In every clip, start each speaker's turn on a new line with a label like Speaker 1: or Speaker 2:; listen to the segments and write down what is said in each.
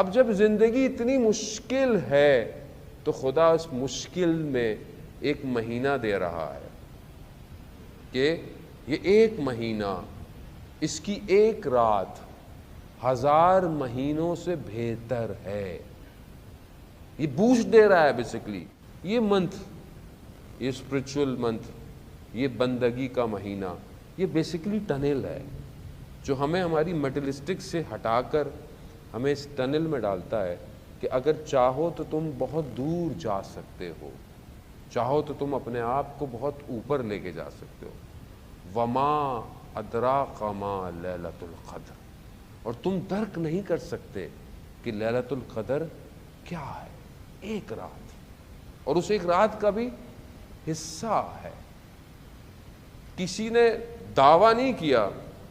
Speaker 1: اب جب زندگی اتنی مشکل ہے تو خدا اس مشکل میں ایک مہینہ دے رہا ہے کہ یہ ایک مہینہ، اس کی ایک رات 1000 مہینوں سے بہتر ہے. یہ بوسٹ دے رہا ہے بیسیکلی. یہ منتھ، یہ اسپرچول منتھ، یہ بندگی کا مہینہ، یہ بیسیکلی ٹنل ہے جو ہمیں ہماری میٹلسٹک سے ہٹا کر ہمیں اس ٹنل میں ڈالتا ہے کہ اگر چاہو تو تم بہت دور جا سکتے ہو، چاہو تو تم اپنے آپ کو بہت اوپر لے کے جا سکتے ہو. وما ادراک ما لیلۃ القدر، اور تم درک نہیں کر سکتے کہ لیلۃ القدر کیا ہے. ایک رات، اور اس ایک رات کا بھی حصہ ہے. کسی نے دعویٰ نہیں کیا.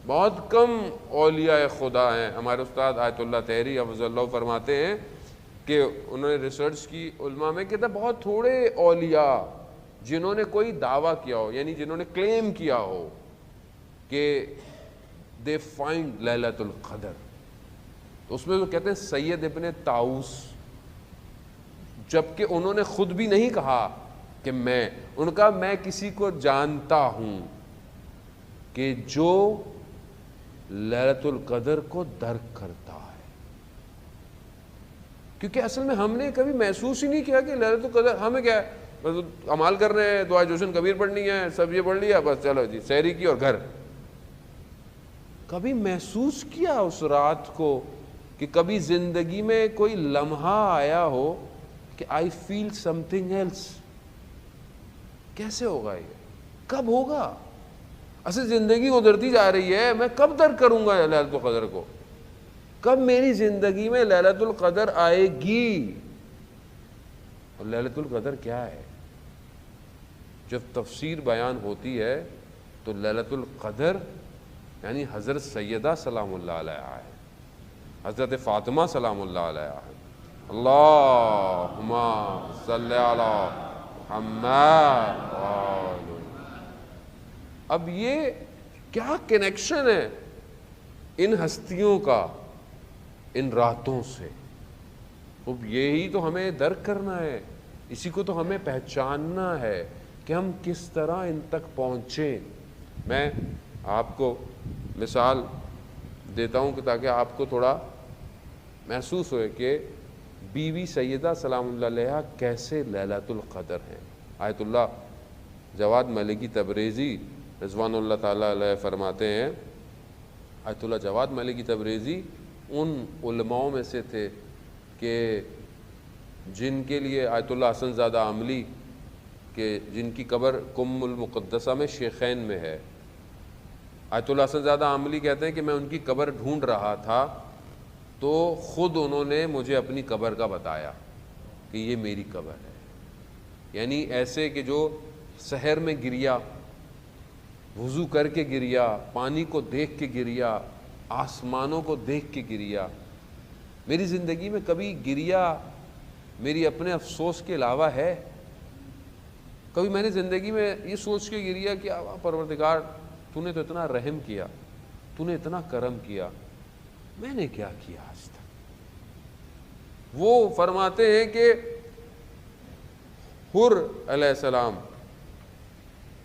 Speaker 1: بہت کم اولیاء خدا ہیں. ہمارے استاد آیت اللہ طہری حفظ اللہ فرماتے ہیں کہ انہوں نے ریسرچ کی علماء میں، کہ بہت تھوڑے اولیاء جنہوں نے کوئی دعویٰ کیا ہو، یعنی جنہوں نے کلیم کیا ہو کہ دے فائنڈ لیلۃ القدر. تو اس میں وہ کہتے ہیں سید ابن طاؤس، جبکہ انہوں نے خود بھی نہیں کہا کہ ان کا میں کسی کو جانتا ہوں کہ جو لیلۃ القدر کو درک کرتا ہے. کیونکہ اصل میں ہم نے کبھی محسوس ہی نہیں کیا کہ لیلۃ القدر ہمیں کیا ہے، بس عمال کر رہے ہیں، دعا جوشن کبیر پڑھنی ہے، سب یہ پڑھ لیا، بس چلو جی سحری کی اور گھر. کبھی محسوس کیا اس رات کو کہ کبھی زندگی میں کوئی لمحہ آیا ہو کہ آئی فیل سم تھنگ ایلس؟ کیسے ہوگا یہ؟ کب ہوگا؟ اصل زندگی گزرتی جا رہی ہے، میں کب درک کروں گا لیلۃ القدر کو؟ کب میری زندگی میں لیلۃ القدر آئے گی؟ اور لیلۃ القدر کیا ہے؟ جب تفسیر بیان ہوتی ہے تو لیلۃ القدر یعنی حضرت سیدہ سلام اللہ علیہا ہے، حضرت فاطمہ سلام اللہ علیہا ہے. اللہم صلی علی محمد. اب یہ کیا کنیکشن ہے ان ہستیوں کا ان راتوں سے؟ اب یہی تو ہمیں درک کرنا ہے، اسی کو تو ہمیں پہچاننا ہے کہ ہم کس طرح ان تک پہنچیں. میں آپ کو مثال دیتا ہوں کہ تاکہ آپ کو تھوڑا محسوس ہوئے کہ بیوی سیدہ سلام اللہ علیہا کیسے لیلۃ القدر ہیں. آیت اللہ جواد ملکی تبریزی رضوان اللہ تعالیٰ علیہ فرماتے ہیں، آیت اللہ جواد ملکی تبریزی ان علماؤں میں سے تھے کہ جن کے لیے آیت اللہ حسن زادہ عاملی کہ جن کی قبر کم المقدسہ میں شیخین میں ہے. آیت اللہ حسن زادہ عاملی کہتے ہیں کہ میں ان کی قبر ڈھونڈ رہا تھا تو خود انہوں نے مجھے اپنی قبر کا بتایا کہ یہ میری قبر ہے. یعنی ایسے کہ جو سحر میں گریا، وضو کر کے گریا، پانی کو دیکھ کے گریا، آسمانوں کو دیکھ کے گریا. میری زندگی میں کبھی گریا میری اپنے افسوس کے علاوہ ہے؟ کبھی میں نے زندگی میں یہ سوچ کے گریا کہ پروردگار تو نے تو اتنا رحم کیا، تو نے اتنا کرم کیا، میں نے کیا کیا آج تک؟ وہ فرماتے ہیں کہ حر علیہ السلام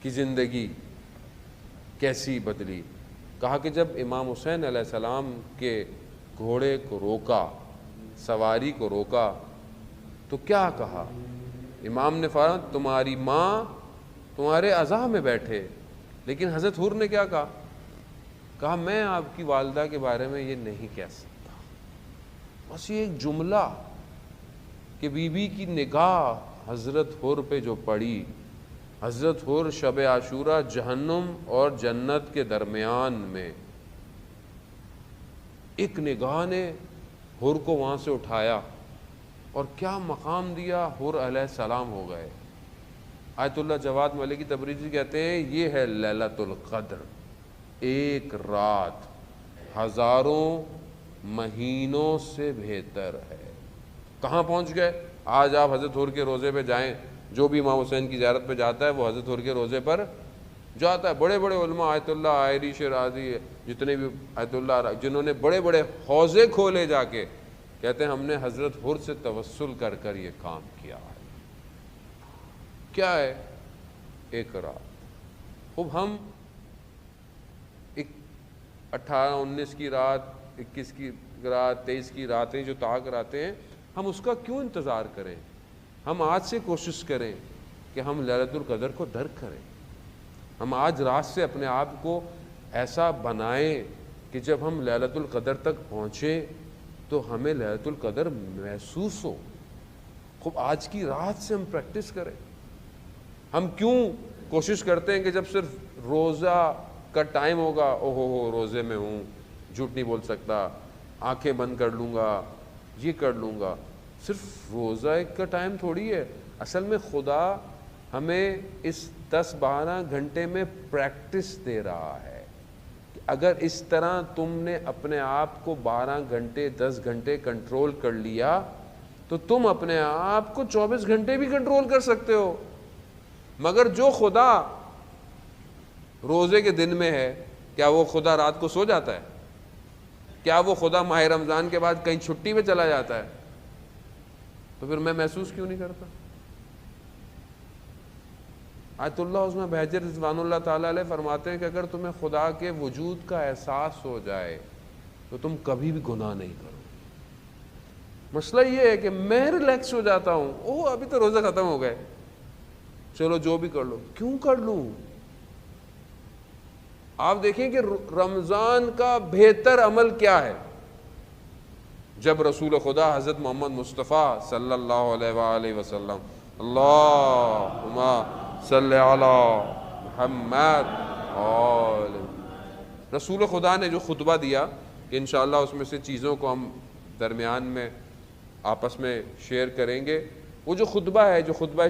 Speaker 1: کی زندگی کیسی بدلی. کہا کہ جب امام حسین علیہ السلام کے گھوڑے کو روکا، سواری کو روکا، تو کیا کہا؟ امام نے فرمایا تمہاری ماں تمہارے عزا میں بیٹھے. لیکن حضرت حر نے کیا کہا؟ کہا میں آپ کی والدہ کے بارے میں یہ نہیں کہہ سکتا. بس یہ ایک جملہ کہ بی بی کی نگاہ حضرت حر پہ جو پڑی، حضرت حر شب عاشورہ جہنم اور جنت کے درمیان میں، ایک نگاہ نے حر کو وہاں سے اٹھایا اور کیا مقام دیا، حر علیہ السلام ہو گئے. آیت اللہ جواد ملکی تبریزی کہتے ہیں یہ ہے لیلۃ القدر. ایک رات ہزاروں مہینوں سے بہتر ہے. کہاں پہنچ گئے؟ آج آپ حضرت حر کے روزے پہ جائیں، جو بھی امام حسین کی زیارت پہ جاتا ہے وہ حضرت حر کے روزے پر جاتا ہے. بڑے بڑے علماء، آیت اللہ آئری شیرازی، جتنے بھی آیت اللہ جنہوں نے بڑے بڑے حوضے کھولے جا کے کہتے ہیں ہم نے حضرت حر سے توسل کر کر یہ کام کیا ہے. کیا ہے؟ ایک رات. اب ہم 18 19 کی رات، 21 کی رات، 23 کی راتیں جو طا کراتے ہیں، ہم اس کا کیوں انتظار کریں؟ ہم آج سے کوشش کریں کہ ہم لیلۃ القدر کو درک کریں. ہم آج رات سے اپنے آپ کو ایسا بنائیں کہ جب ہم لیلۃ القدر تک پہنچیں تو ہمیں لیلۃ القدر محسوس ہو. خوب آج کی رات سے ہم پریکٹس کریں. ہم کیوں کوشش کرتے ہیں کہ جب صرف روزہ کا ٹائم ہوگا، او ہو روزے میں ہوں، جھوٹ نہیں بول سکتا، آنکھیں بند کر لوں گا، یہ کر لوں گا. صرف روزہ ایک کا ٹائم تھوڑی ہے. اصل میں خدا ہمیں اس 10-12 گھنٹے میں پریکٹس دے رہا ہے کہ اگر اس طرح تم نے اپنے آپ کو 12 گھنٹے 10 گھنٹے کنٹرول کر لیا تو تم اپنے آپ کو 24 گھنٹے بھی کنٹرول کر سکتے ہو. مگر جو خدا روزے کے دن میں ہے، کیا وہ خدا رات کو سو جاتا ہے؟ کیا وہ خدا ماہ رمضان کے بعد کہیں چھٹی پہ چلا جاتا ہے؟ تو پھر میں محسوس کیوں نہیں کرتا؟ آیت اللہ عظمہ بہجت رضوان اللہ تعالیٰ علیہ فرماتے ہیں کہ اگر تمہیں خدا کے وجود کا احساس ہو جائے تو تم کبھی بھی گناہ نہیں کرو. مسئلہ یہ ہے کہ میں ریلیکس ہو جاتا ہوں، اوہ ابھی تو روزہ ختم ہو گئے، چلو جو بھی کر لو. کیوں کر لوں؟ آپ دیکھیں کہ رمضان کا بہتر عمل کیا ہے؟ جب رسول خدا حضرت محمد مصطفیٰ صلی اللہ علیہ وآلہ وسلم، اللہم صلی علی محمد، رسول خدا نے جو خطبہ دیا کہ انشاءاللہ اس میں سے چیزوں کو ہم درمیان میں آپس میں شیئر کریں گے. وہ جو خطبہ ہے، جو خطبہ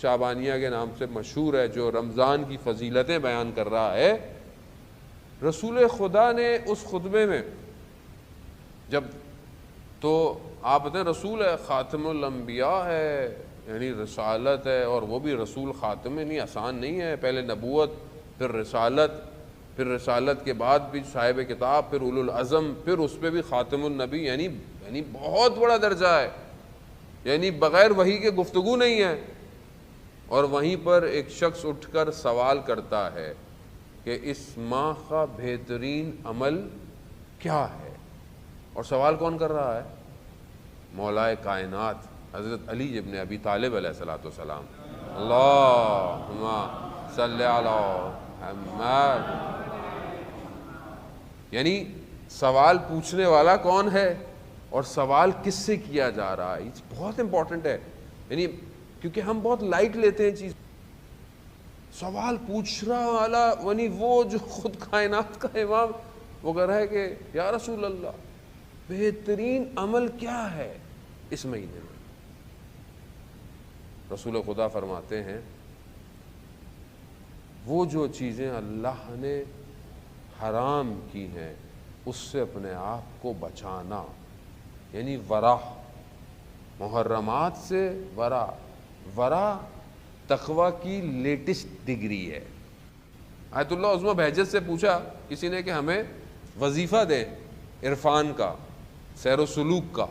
Speaker 1: شعبانیہ کے نام سے مشہور ہے، جو رمضان کی فضیلتیں بیان کر رہا ہے، رسول خدا نے اس خطبے میں جب تو آپ بتائیں رسول ہے، خاتم الانبیاء ہے، یعنی رسالت ہے، اور وہ بھی رسول خاتم، نہیں آسان نہیں ہے. پہلے نبوت، پھر رسالت، پھر رسالت کے بعد بھی صاحب کتاب، پھر اولو العزم، پھر اس پہ بھی خاتم النبی، یعنی بہت بڑا درجہ ہے. یعنی بغیر وحی کے گفتگو نہیں ہے. اور وہیں پر ایک شخص اٹھ کر سوال کرتا ہے کہ اس ماہ کا بہترین عمل کیا ہے؟ اور سوال کون کر رہا ہے؟ مولا کائنات حضرت علی ابن ابی طالب علیہ الصلوۃ والسلام. اللہم صلی علی محمد. یعنی سوال پوچھنے والا کون ہے اور سوال کس سے کیا جا رہا ہے، یہ بہت امپورٹنٹ ہے. یعنی کیونکہ ہم بہت لائٹ لیتے ہیں چیز. سوال پوچھنے والا یعنی وہ جو خود کائنات کا امام، وہ کہہ رہا ہے کہ یا رسول اللہ بہترین عمل کیا ہے اس مہینے میں؟ رسول خدا فرماتے ہیں وہ جو چیزیں اللہ نے حرام کی ہیں اس سے اپنے آپ کو بچانا، یعنی ورع، محرمات سے ورع تقوی کی لیٹسٹ ڈگری ہے. آیت اللہ عظمہ بہجت سے پوچھا کسی نے کہ ہمیں وظیفہ دیں عرفان کا، سیر و سلوک کا.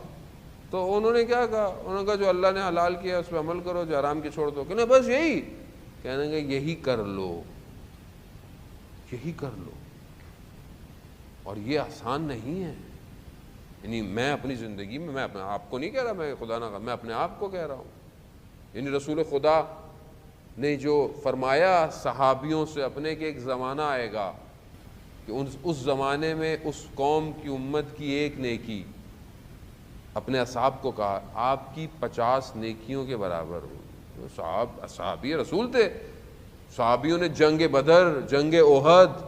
Speaker 1: تو انہوں نے کیا کہا؟ انہوں نے کہا جو اللہ نے حلال کیا اس پہ عمل کرو، جو حرام کی چھوڑ دو. کہ نہیں بس یہی کہنے گے، یہی کر لو، یہی کر لو. اور یہ آسان نہیں ہے. یعنی میں اپنی زندگی میں اپنے آپ کو نہیں کہہ رہا، میں خدا نہ، میں اپنے آپ کو کہہ رہا ہوں. یعنی رسول خدا نے جو فرمایا صحابیوں سے اپنے کہ ایک زمانہ آئے گا کہ اس زمانے میں اس قوم کی امت کی ایک نیکی، اپنے اصحاب کو کہا آپ کی 50 نیکیوں کے برابر ہو. صحابی رسول تھے. صحابیوں نے جنگ بدر، جنگ احد،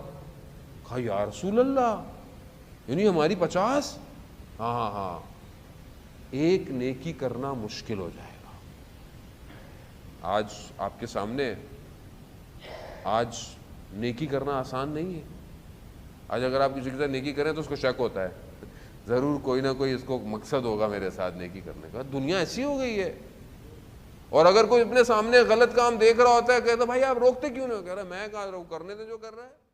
Speaker 1: کہا یا رسول اللہ یعنی ہماری 50؟ ہاں ایک نیکی کرنا مشکل ہو جائے گا. آج آپ کے سامنے آج نیکی کرنا آسان نہیں ہے. آج اگر آپ کسی کے ساتھ نیکی کریں تو اس کو شک ہوتا ہے، ضرور کوئی نہ کوئی اس کو مقصد ہوگا میرے ساتھ نیکی کرنے کا. دنیا ایسی ہو گئی ہے. اور اگر کوئی اپنے سامنے غلط کام دیکھ رہا ہوتا ہے، کہتا ہے بھائی آپ روکتے کیوں نہیں؟ کہہ رہا ہے میں کہاں روک، کرنے دے جو کر رہا ہے.